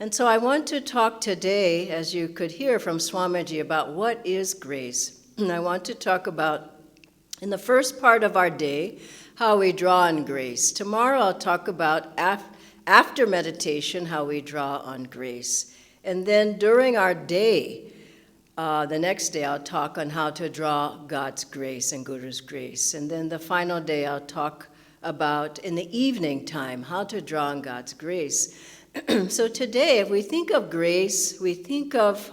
And so I want to talk today, as you could hear from Swamiji, about what is grace. And I want to talk about, in the first part of our day, how we draw on grace. Tomorrow I'll talk about after meditation, how we draw on grace. And then during our day, the next day I'll talk on how to draw God's grace and Guru's grace. And then the final day I'll talk about, in the evening time, how to draw on God's grace. So today, if we think of grace, we think of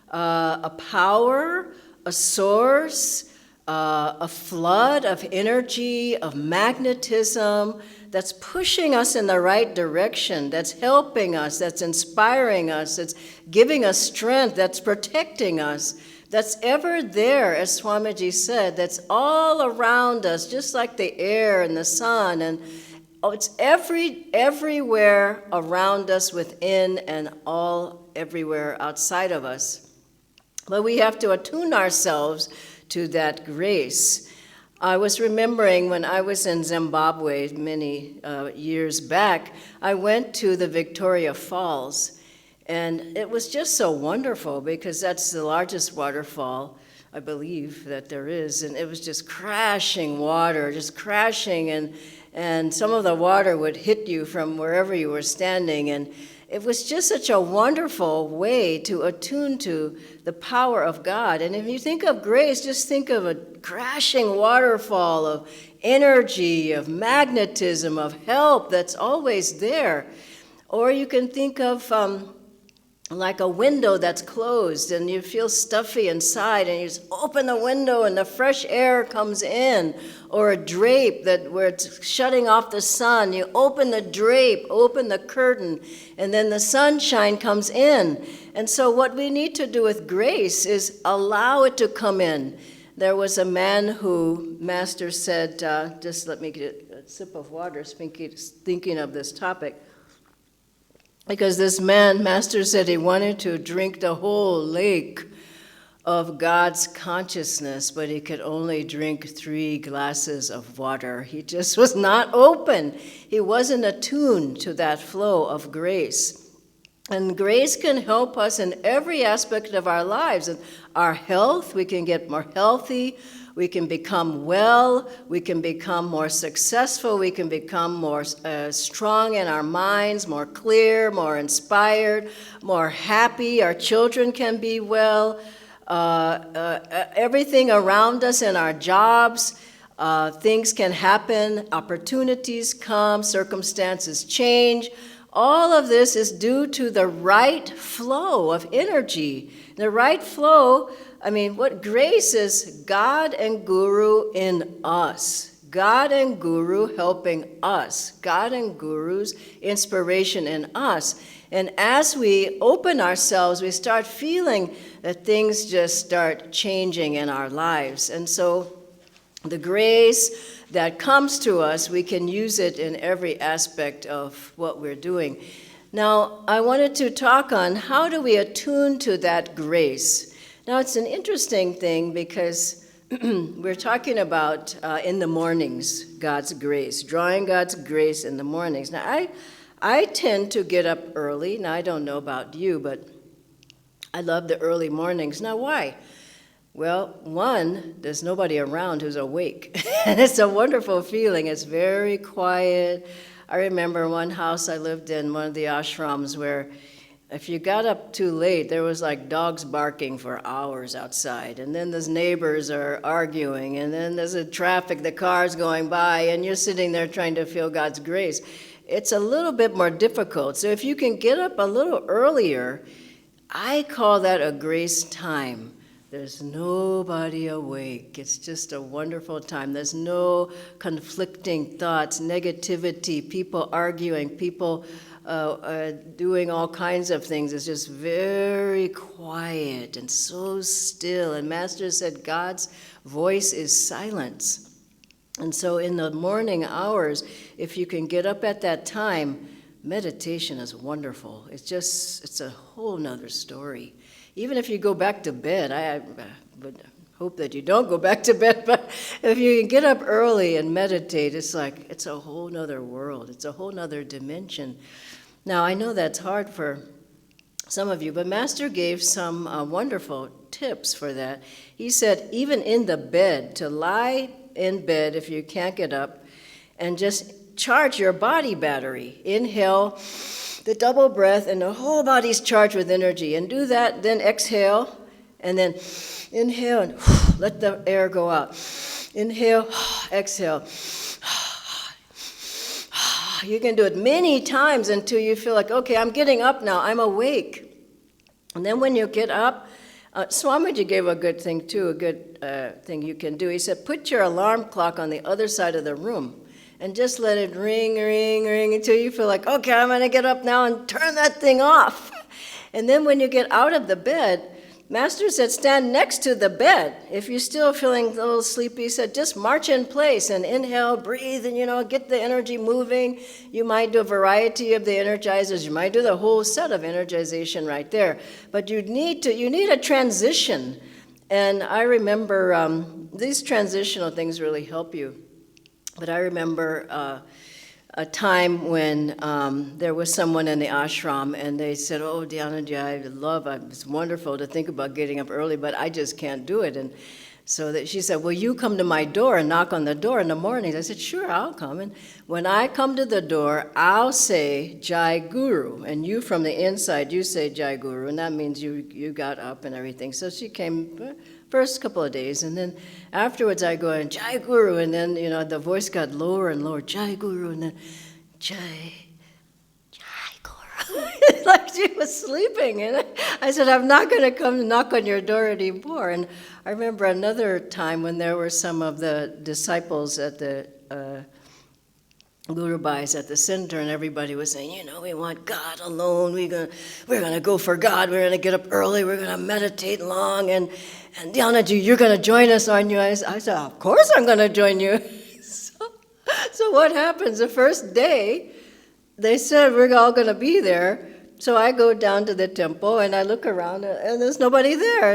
a power, a source, a flood of energy, of magnetism that's pushing us in the right direction, that's helping us, that's inspiring us, that's giving us strength, that's protecting us, that's ever there, as Swamiji said, that's all around us, just like the air and the sun, and it's everywhere around us, within, and all everywhere outside of us. But we have to attune ourselves to that grace. I was remembering when I was in Zimbabwe many years back, I went to the Victoria Falls, and it was just so wonderful because that's the largest waterfall, I believe, that there is, and it was just crashing water, just crashing, and some of the water would hit you from wherever you were standing, and it was just such a wonderful way to attune to the power of God. And if you think of grace, just think of a crashing waterfall of energy, of magnetism, of help that's always there. Or you can think of like a window that's closed and you feel stuffy inside and you just open the window and the fresh air comes in, or a drape where it's shutting off the sun, you open the drape, open the curtain, and then the sunshine comes in. And so what we need to do with grace is allow it to come in. There was a man who Master said, just let me get a sip of water thinking of this topic. Because this man, Master said he wanted to drink the whole lake of God's consciousness, but he could only drink 3 glasses of water. He just was not open. He wasn't attuned to that flow of grace. And grace can help us in every aspect of our lives. In our health, we can get more healthy. We can become well, we can become more successful, we can become more strong in our minds, more clear, more inspired, more happy. Our children can be well. Everything around us in our jobs, things can happen, opportunities come, circumstances change. All of this is due to the right flow of energy. The right flow, what grace is, God and Guru in us. God and Guru helping us. God and Guru's inspiration in us. And as we open ourselves, we start feeling that things just start changing in our lives. And so the grace that comes to us, we can use it in every aspect of what we're doing. Now, I wanted to talk on how do we attune to that grace. Now, it's an interesting thing because we're talking about in the mornings, God's grace, drawing God's grace in the mornings. Now, I tend to get up early. Now, I don't know about you, but I love the early mornings. Now, why? Well, one, there's nobody around who's awake. And it's a wonderful feeling. It's very quiet. I remember one house I lived in, one of the ashrams, where if you got up too late, there was like dogs barking for hours outside. And then those neighbors are arguing. And then there's a traffic, the cars going by, and you're sitting there trying to feel God's grace. It's a little bit more difficult. So if you can get up a little earlier, I call that a grace time. There's nobody awake. It's just a wonderful time. There's no conflicting thoughts, negativity, people arguing, people doing all kinds of things. It's just very quiet and so still. And Master said God's voice is silence. And so in the morning hours, if you can get up at that time, meditation is wonderful. It's a whole nother story. Even if you go back to bed, I would hope that you don't go back to bed, but if you can get up early and meditate, it's like, it's a whole nother world. It's a whole nother dimension. Now, I know that's hard for some of you, but Master gave some wonderful tips for that. He said, even in the bed, to lie in bed if you can't get up, and just charge your body battery. Inhale the double breath, and the whole body's charged with energy. And do that, then exhale, and then inhale, and let the air go out. Inhale, exhale. You can do it many times until you feel like, okay, I'm getting up now, I'm awake. And then when you get up, Swamiji gave a good thing too, a good thing you can do. He said, put your alarm clock on the other side of the room and just let it ring, ring, ring until you feel like, okay, I'm going to get up now and turn that thing off. And then when you get out of the bed, Master said, stand next to the bed. If you're still feeling a little sleepy, he said, just march in place and inhale, breathe, and, get the energy moving. You might do a variety of the energizers. You might do the whole set of energization right there. But you need a transition. And I remember these transitional things really help you. But I remember a time when there was someone in the ashram, and they said, oh, Dhyanaji, it's wonderful to think about getting up early, but I just can't do it. And so she said, well, you come to my door and knock on the door in the mornings. I said, sure, I'll come. And when I come to the door, I'll say, Jai Guru. And you from the inside, you say Jai Guru, and that means you got up and everything. So she came first couple of days, and then afterwards I go in, Jai Guru, and then, the voice got lower and lower, Jai Guru, and then Jai Guru. Like she was sleeping, and I said, I'm not going to come knock on your door anymore. And I remember another time when there were some of the disciples at the Guru Bhais at the center, and everybody was saying, we want God alone. We're gonna go for God. We're gonna get up early. We're gonna meditate long. And Dhyanaji, you're gonna join us, aren't you? I said, of course I'm gonna join you. So what happens? The first day, they said we're all gonna be there. So I go down to the temple and I look around, and there's nobody there.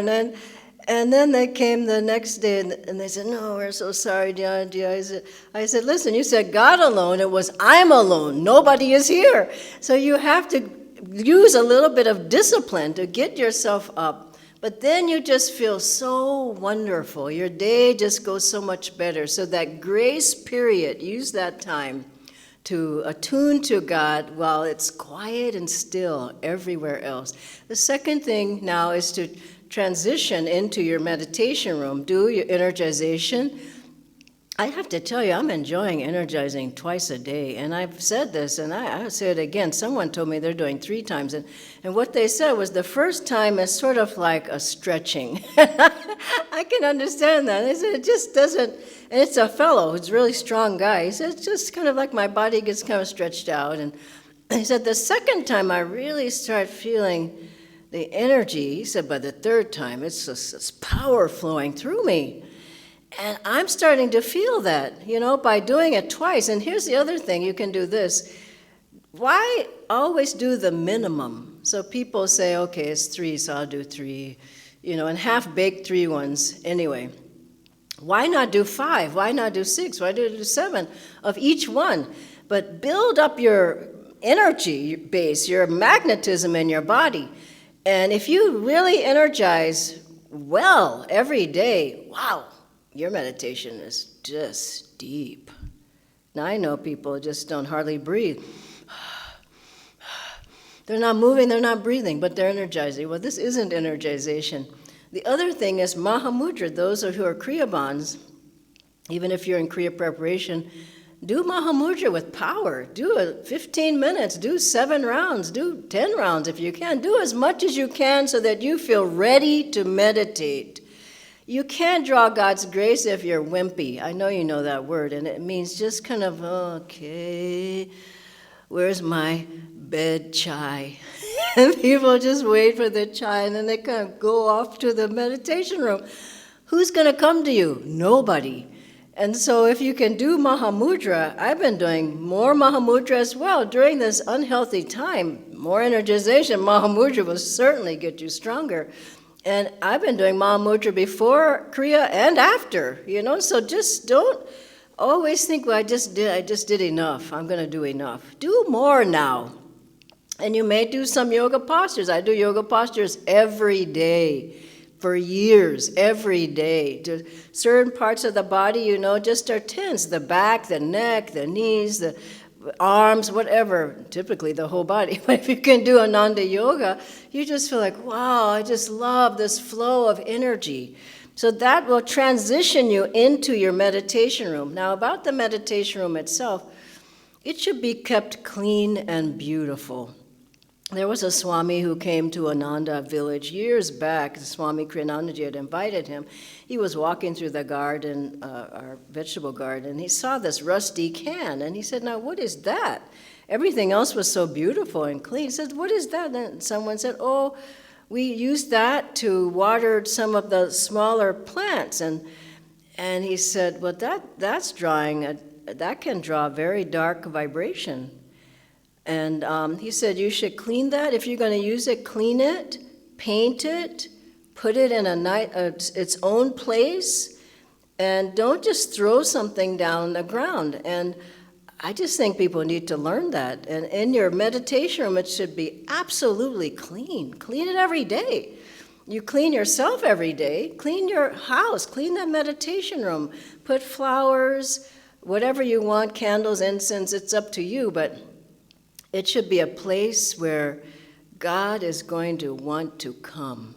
And then they came the next day, and they said, no, we're so sorry, Dhyanaji. I said, listen, you said God alone. It was I'm alone. Nobody is here. So you have to use a little bit of discipline to get yourself up. But then you just feel so wonderful. Your day just goes so much better. So that grace period, use that time to attune to God while it's quiet and still everywhere else. The second thing now is to transition into your meditation room. Do your energization. I have to tell you, I'm enjoying energizing twice a day. And I've said this, and I'll say it again. Someone told me they're doing 3 times. And what they said was the first time is sort of like a stretching. I can understand that. They said it just doesn't, and it's a fellow who's a really strong guy. He said it's just kind of like my body gets kind of stretched out. And he said the second time I really start feeling the energy. He said by the third time, it's just this power flowing through me. And I'm starting to feel that, by doing it twice. And here's the other thing, you can do this. Why always do the minimum? So people say, okay, it's 3, so I'll do 3, and half-baked 3 ones anyway. Why not do 5? Why not do 6? Why do 7 of each one? But build up your energy base, your magnetism in your body. And if you really energize well every day, wow, your meditation is just deep. Now, I know people just don't hardly breathe. They're not moving, they're not breathing, but they're energizing. Well, this isn't energization. The other thing is Mahamudra. Those who are Kriyabans, even if you're in Kriya preparation, do Mahamudra with power. Do it 15 minutes. Do 7 rounds. Do 10 rounds if you can. Do as much as you can so that you feel ready to meditate. You can't draw God's grace if you're wimpy. I know you know that word, and it means just kind of, okay, where's my bed chai? And people just wait for the chai, and then they kind of go off to the meditation room. Who's going to come to you? Nobody. And so if you can do Mahamudra, I've been doing more Mahamudra as well during this unhealthy time. More energization, Mahamudra will certainly get you stronger. And I've been doing Mahamudra before Kriya and after, so just don't always think, well, I just did enough. I'm going to do enough. Do more now. And you may do some yoga postures. I do yoga postures every day for years, every day. Certain parts of the body, just are tense. The back, the neck, the knees, the arms, whatever, typically the whole body. But if you can do Ananda Yoga, you just feel like, wow, I just love this flow of energy. So that will transition you into your meditation room. Now, about the meditation room itself, it should be kept clean and beautiful. There was a Swami who came to Ananda village years back. Swami Kriyanandaji had invited him. He was walking through the garden, our vegetable garden, and he saw this rusty can, and he said, now what is that? Everything else was so beautiful and clean. He said, what is that? And someone said, oh, we used that to water some of the smaller plants. And he said, well, that's drawing, that can draw very dark vibration. And he said, you should clean that. If you're going to use it, clean it, paint it, put it in its own place, and don't just throw something down the ground. And I just think people need to learn that. And in your meditation room, it should be absolutely clean. Clean it every day. You clean yourself every day. Clean your house. Clean that meditation room. Put flowers, whatever you want, candles, incense, it's up to you, but it should be a place where God is going to want to come.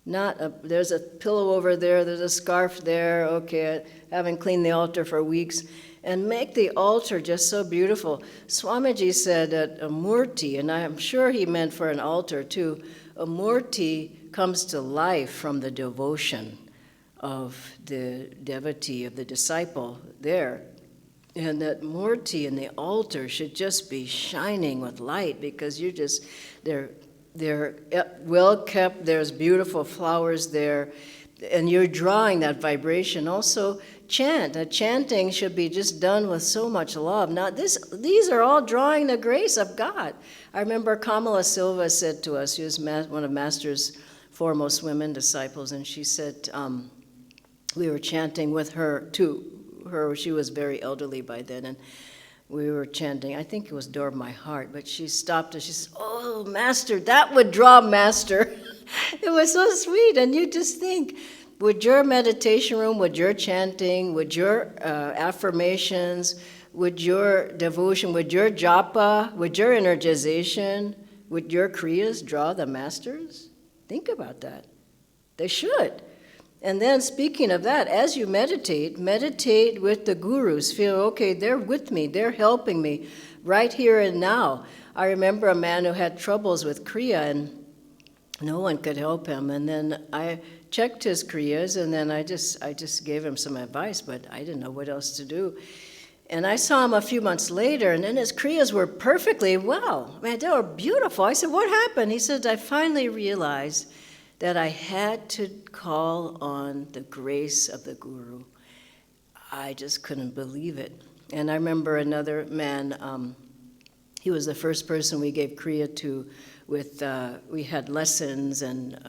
There's a pillow over there, there's a scarf there, okay, I haven't cleaned the altar for weeks. And make the altar just so beautiful. Swamiji said that a murti, and I'm sure he meant for an altar too, a murti comes to life from the devotion of the devotee, of the disciple there. And that murti and the altar should just be shining with light because they're well kept, there's beautiful flowers there, and you're drawing that vibration. Also, chanting should be just done with so much love. Now, these are all drawing the grace of God. I remember Kamala Silva said to us, she was one of Master's foremost women disciples, and she said, we were chanting with her too. She was very elderly by then, and we were chanting, I think it was Door of My Heart, but she stopped us, she said, oh, Master, that would draw Master. It was so sweet, and you just think, would your meditation room, would your chanting, would your affirmations, would your devotion, would your japa, would your energization, would your kriyas draw the masters? Think about that. They should. And then speaking of that, as you meditate with the gurus. Feel, okay, they're with me, they're helping me right here and now. I remember a man who had troubles with kriya and no one could help him. And then I checked his kriyas and then I just gave him some advice, but I didn't know what else to do. And I saw him a few months later, and then his kriyas were perfectly well. Man, they were beautiful. I said, what happened? He said, I finally realized that I had to call on the grace of the Guru. I just couldn't believe it. And I remember another man, he was the first person we gave Kriya to we had lessons and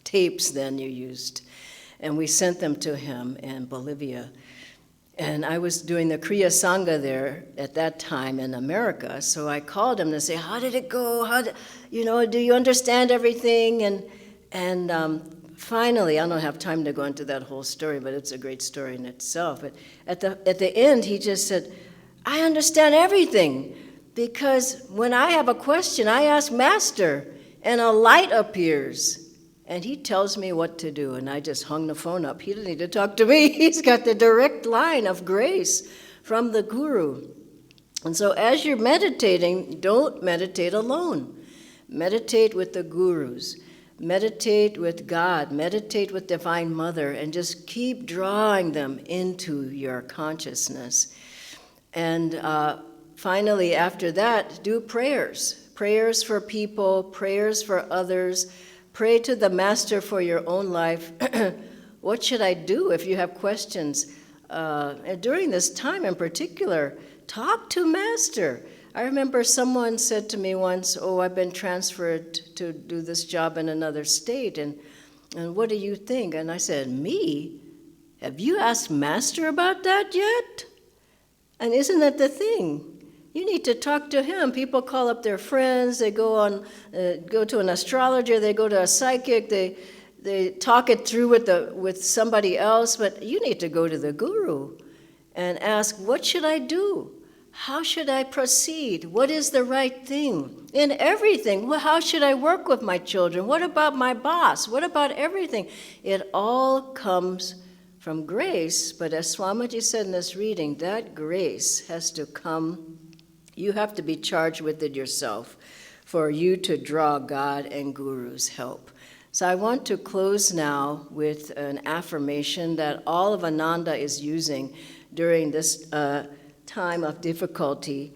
tapes then you used. And we sent them to him in Bolivia. And I was doing the Kriya Sangha there at that time in America. So I called him to say, how did it go? Do you understand everything? And finally, I don't have time to go into that whole story, but it's a great story in itself. But at the end, he just said, I understand everything, because when I have a question, I ask Master, and a light appears, and he tells me what to do. And I just hung the phone up. He didn't need to talk to me. He's got the direct line of grace from the Guru. And so as you're meditating, don't meditate alone. Meditate with the Gurus. Meditate with God, meditate with Divine Mother, and just keep drawing them into your consciousness. And finally, after that, do prayers. Prayers for people, prayers for others. Pray to the Master for your own life. What should I do if you have questions? During this time in particular, talk to Master. I remember someone said to me once, oh, I've been transferred to do this job in another state, and what do you think? And I said, me? Have you asked Master about that yet? And isn't that the thing? You need to talk to him. People call up their friends. They go to an astrologer. They go to a psychic. They talk it through with somebody else. But you need to go to the guru and ask, what should I do? How should I proceed? What is the right thing? In everything. Well, how should I work with my children? What about my boss? What about everything? It all comes from grace, but as Swamiji said in this reading, that grace has to come. You have to be charged with it yourself for you to draw God and Guru's help. So I want to close now with an affirmation that all of Ananda is using during this time of difficulty.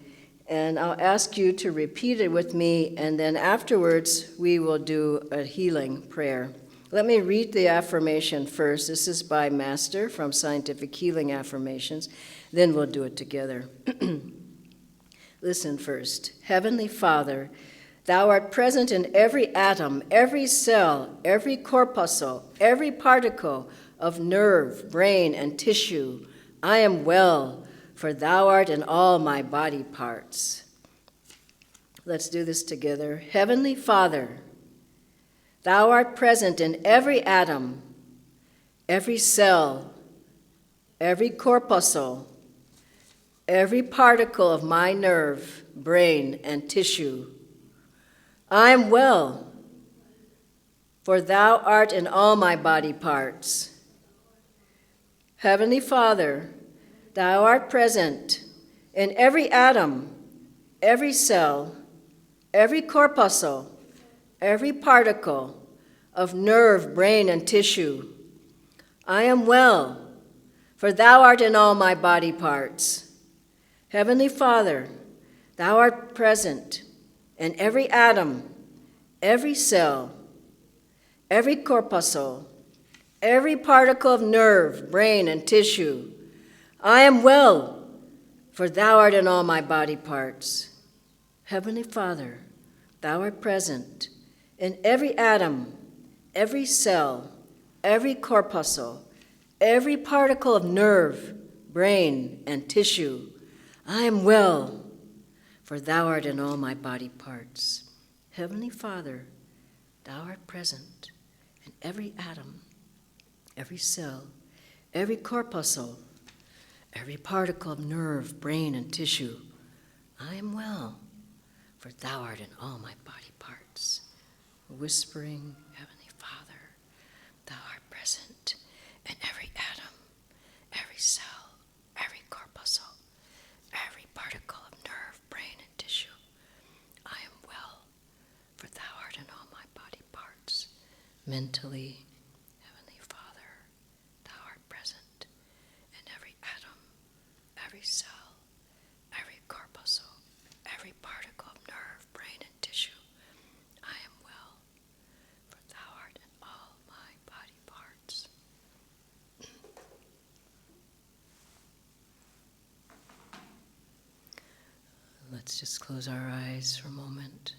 And I'll ask you to repeat it with me, and then afterwards we will do a healing prayer. Let me read the affirmation first. This is by Master from Scientific Healing Affirmations. Then we'll do it together. Listen first. Heavenly Father, Thou art present in every atom, every cell, every corpuscle, every particle of nerve, brain, and tissue. I am well, for Thou art in all my body parts. Let's do this together. Heavenly Father, Thou art present in every atom, every cell, every corpuscle, every particle of my nerve, brain, and tissue. I am well, for Thou art in all my body parts. Heavenly Father, Thou art present in every atom, every cell, every corpuscle, every particle of nerve, brain, and tissue. I am well, for Thou art in all my body parts. Heavenly Father, Thou art present in every atom, every cell, every corpuscle, every particle of nerve, brain, and tissue. I am well, for Thou art in all my body parts. Heavenly Father, Thou art present in every atom, every cell, every corpuscle, every particle of nerve, brain, and tissue. I am well, for Thou art in all my body parts. Heavenly Father, Thou art present in every atom, every cell, every corpuscle, every particle of nerve, brain, and tissue. I am well, for Thou art in all my body parts. Whispering, Heavenly Father, Thou art present in every atom, every cell, every corpuscle, every particle of nerve, brain, and tissue. I am well, for Thou art in all my body parts. Mentally, Heavenly Father, Thou art present in every atom, every cell, every corpuscle, every particle of nerve, brain, and tissue. I am well, for Thou art in all my body parts. Let's just close our eyes for a moment.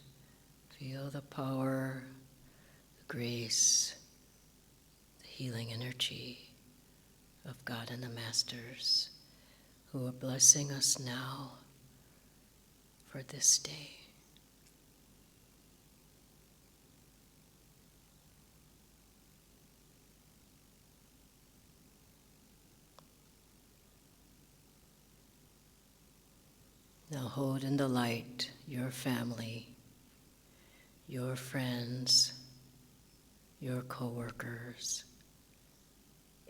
Feel the power, the grace, the healing energy of God and the Masters who are blessing us now for this day. Now hold in the light your family, your friends, your co-workers,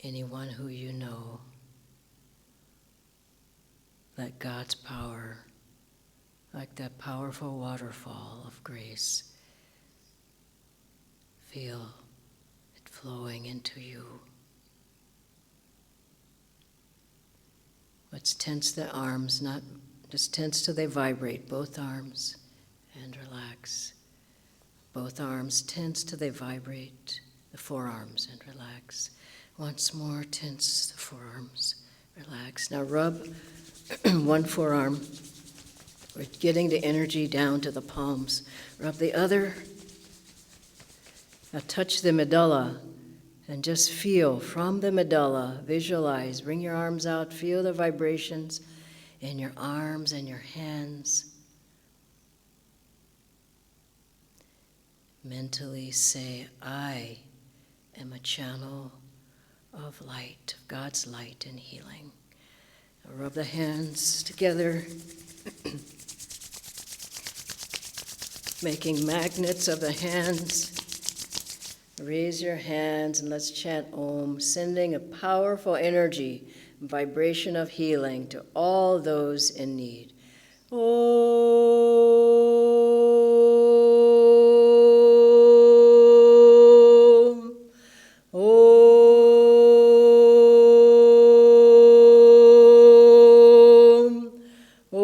anyone who you know. Let God's power, like that powerful waterfall of grace, feel it flowing into you. Let's tense the arms, not just tense till they vibrate, both arms, and relax. Both arms tense till they vibrate, the forearms, and relax. Once more, tense the forearms, relax. Now rub one forearm. We're getting the energy down to the palms. Rub the other. Now touch the medulla and just feel from the medulla, visualize, bring your arms out, feel the vibrations in your arms and your hands. Mentally say, I am a channel of light, of God's light and healing. Now rub the hands together, making magnets of the hands. Raise your hands and let's chant Om, sending a powerful energy, vibration of healing to all those in need. Om. Om. Om.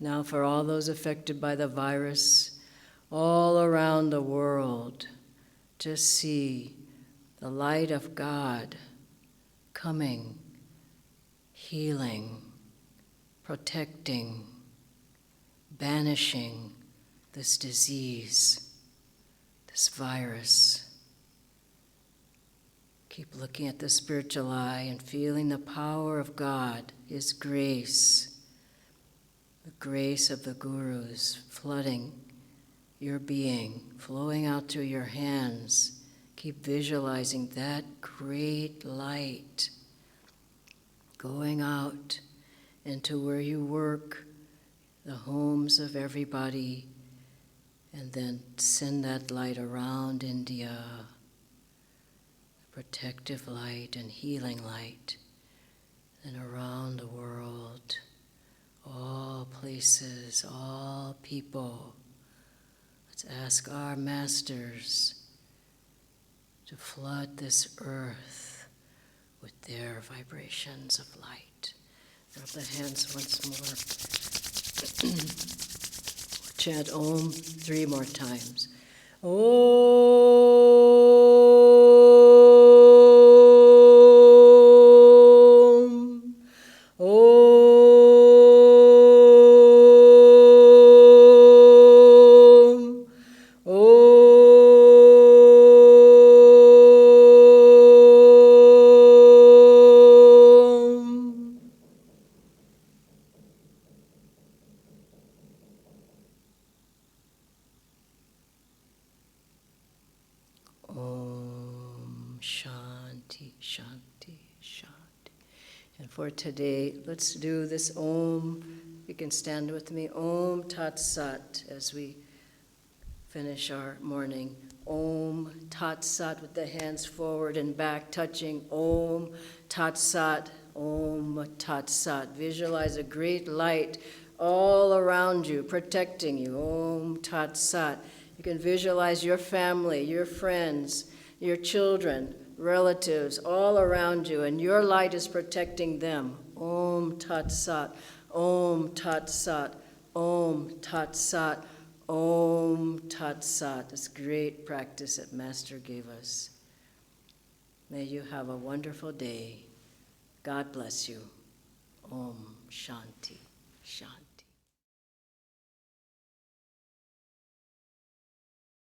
Now for all those affected by the virus all around the world, just see the light of God coming, healing, protecting, banishing this disease, this virus. Keep looking at the spiritual eye and feeling the power of God, His grace, the grace of the gurus flooding your being, flowing out through your hands. Keep visualizing that great light going out into where you work, the homes of everybody, and then send that light around India, protective light and healing light, and around the world, all places, all people. Let's ask our masters to flood this earth with their vibrations of light. Rub the hands once more. Chant Om 3 more times. Om. Om. Om Shanti, Shanti, Shanti. And for today, let's do this Om. You can stand with me. Om Tat Sat as we finish our morning. Om Tat Sat with the hands forward and back touching. Om Tat Sat, Om Tat Sat. Visualize a great light all around you, protecting you. Om Tat Sat. You can visualize your family, your friends, your children, relatives, all around you, and your light is protecting them. Om Tat Sat, Om Tat Sat, Om Tat Sat, Om Tat Sat. This great practice that Master gave us. May you have a wonderful day. God bless you. Om Shanti, Shanti.